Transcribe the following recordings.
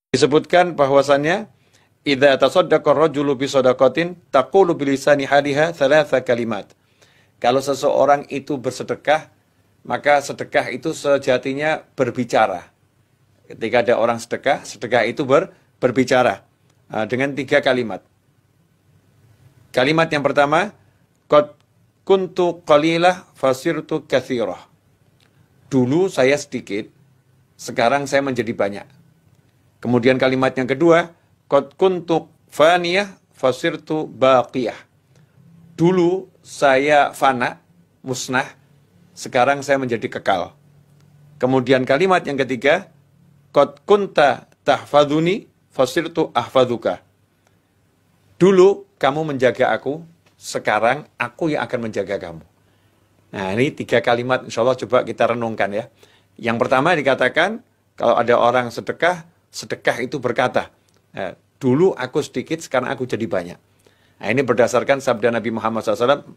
Disebutkan bahwasannya idza tasaddaqa ar-rajulu bi shadaqatin taqulu bi lisani haliha thalatha kalimat. Kalau seseorang itu bersedekah, maka sedekah itu sejatinya berbicara. Ketika ada orang sedekah, sedekah itu berbicara dengan 3 kalimat. Kalimat yang pertama, qad kuntu qalilah fasirtu katsirah. Dulu saya sedikit, sekarang saya menjadi banyak. Kemudian kalimat yang kedua, qad kuntu faniyah fasirtu baqiyah. Dulu saya fana, musnah, sekarang saya menjadi kekal. Kemudian kalimat yang ketiga, qad kunta tahfadhuni fasirtu ahfadhuka. Dulu kamu menjaga aku, sekarang aku yang akan menjaga kamu. Nah, ini 3 kalimat insya Allah coba kita renungkan ya. Yang pertama dikatakan, kalau ada orang sedekah, sedekah itu berkata, dulu aku sedikit, sekarang aku jadi banyak. Nah, ini berdasarkan sabda Nabi Muhammad SAW,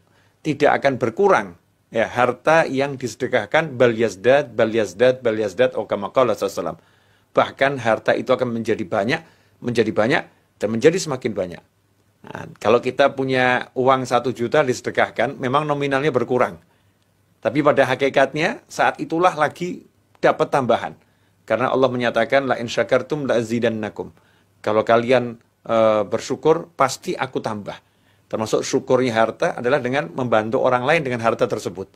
tidak akan berkurang ya harta yang disedekahkan, bal yazdad, bal yazdad, bal yazdad, kama qala SAW. Bahkan harta itu akan menjadi banyak, dan menjadi semakin banyak. Nah, kalau kita punya uang 1 juta disedekahkan, memang nominalnya berkurang. Tapi pada hakikatnya, saat itulah lagi dapat tambahan. Karena Allah menyatakan, la in syakartum la azidannakum. Kalau kalian bersyukur, pasti aku tambah. Termasuk syukurnya harta adalah dengan membantu orang lain dengan harta tersebut.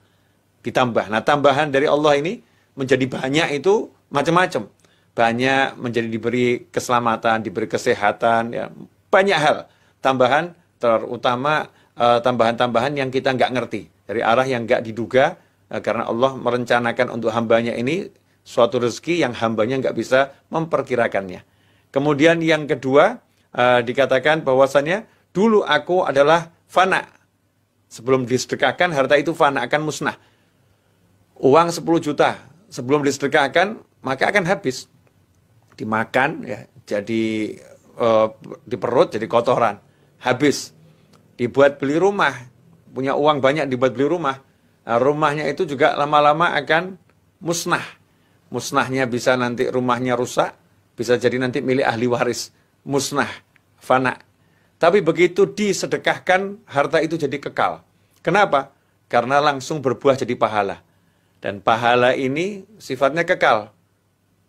Ditambah. Nah, tambahan dari Allah ini menjadi banyak itu macam-macam. Banyak menjadi diberi keselamatan, diberi kesehatan, ya, banyak hal. Tambahan, terutama tambahan-tambahan yang kita nggak ngerti. Dari arah yang nggak diduga, karena Allah merencanakan untuk hambanya ini suatu rezeki yang hambanya nggak bisa memperkirakannya. Kemudian yang kedua, dikatakan bahwasannya, dulu aku adalah fana. Sebelum disedekahkan, harta itu fana, akan musnah. Uang 10 juta, sebelum disedekahkan, maka akan habis. Dimakan, ya, jadi di perut, jadi kotoran. Habis. Dibuat beli rumah, punya uang banyak dibuat beli rumah. Nah, rumahnya itu juga lama-lama akan musnah. Musnahnya bisa nanti rumahnya rusak, bisa jadi nanti milik ahli waris. Musnah, fana. Tapi begitu disedekahkan, harta itu jadi kekal. Kenapa? Karena langsung berbuah jadi pahala. Dan pahala ini sifatnya kekal.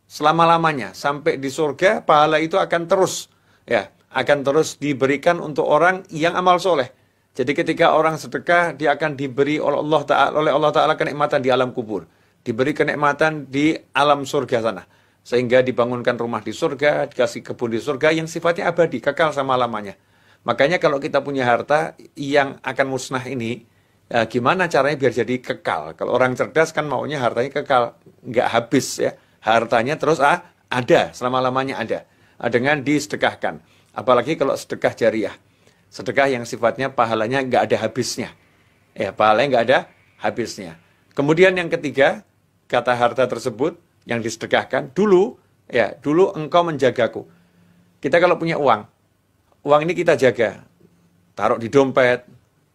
Selama-lamanya. Sampai di surga, pahala itu akan terus. Ya, akan terus diberikan untuk orang yang amal soleh. Jadi ketika orang sedekah, dia akan diberi oleh Allah Ta'ala kenikmatan di alam kubur. Diberi kenikmatan di alam surga sana. Sehingga dibangunkan rumah di surga, dikasih kebun di surga yang sifatnya abadi, kekal sama lamanya. Makanya kalau kita punya harta yang akan musnah ini, gimana caranya biar jadi kekal? Kalau orang cerdas kan maunya hartanya kekal, nggak habis ya. Hartanya terus ada, selama-lamanya ada. Dengan disedekahkan. Apalagi kalau sedekah jariah. Sedekah yang sifatnya pahalanya nggak ada habisnya. Ya, pahalanya nggak ada habisnya. Kemudian yang ketiga, kata harta tersebut yang disedekahkan, dulu engkau menjagaku. Kita kalau punya uang ini kita jaga. Taruh di dompet,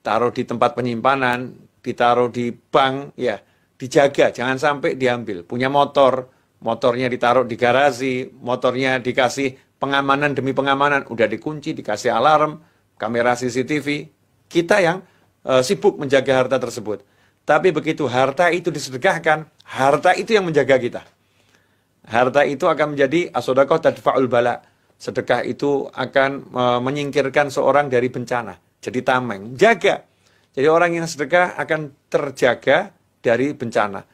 taruh di tempat penyimpanan, ditaruh di bank, ya, dijaga, jangan sampai diambil. Punya motor, motornya ditaruh di garasi, motornya dikasih pengamanan demi pengamanan, udah dikunci, dikasih alarm, kamera CCTV. Kita yang sibuk menjaga harta tersebut. Tapi begitu harta itu disedekahkan, harta itu yang menjaga kita. Harta itu akan menjadi as-shadaqah tadfa'ul bala. Sedekah itu akan menyingkirkan seorang dari bencana. Jadi tameng, jaga. Jadi orang yang sedekah akan terjaga dari bencana.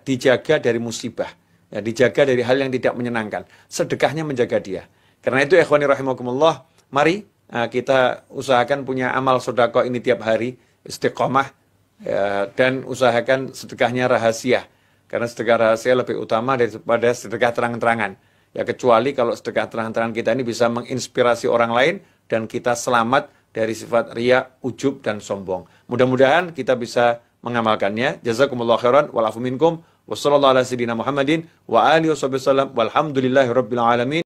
Dijaga dari musibah. Ya, dijaga dari hal yang tidak menyenangkan. Sedekahnya menjaga dia. Karena itu ikhwani rahimakumullah, mari kita usahakan punya amal sedekah ini tiap hari, istiqomah, ya, dan usahakan sedekahnya rahasia. Karena sedekah rahasia lebih utama daripada sedekah terang-terangan. Ya, kecuali kalau sedekah terang-terangan kita ini bisa menginspirasi orang lain dan kita selamat dari sifat riya, ujub, dan sombong. Mudah-mudahan kita bisa mengamalkannya. Jazakumullah khairan, walafu minkum, wassallallahu ala sayyidina Muhammadin, wa alihi wa sahbihi wasallam, walhamdulillahi rabbil alamin.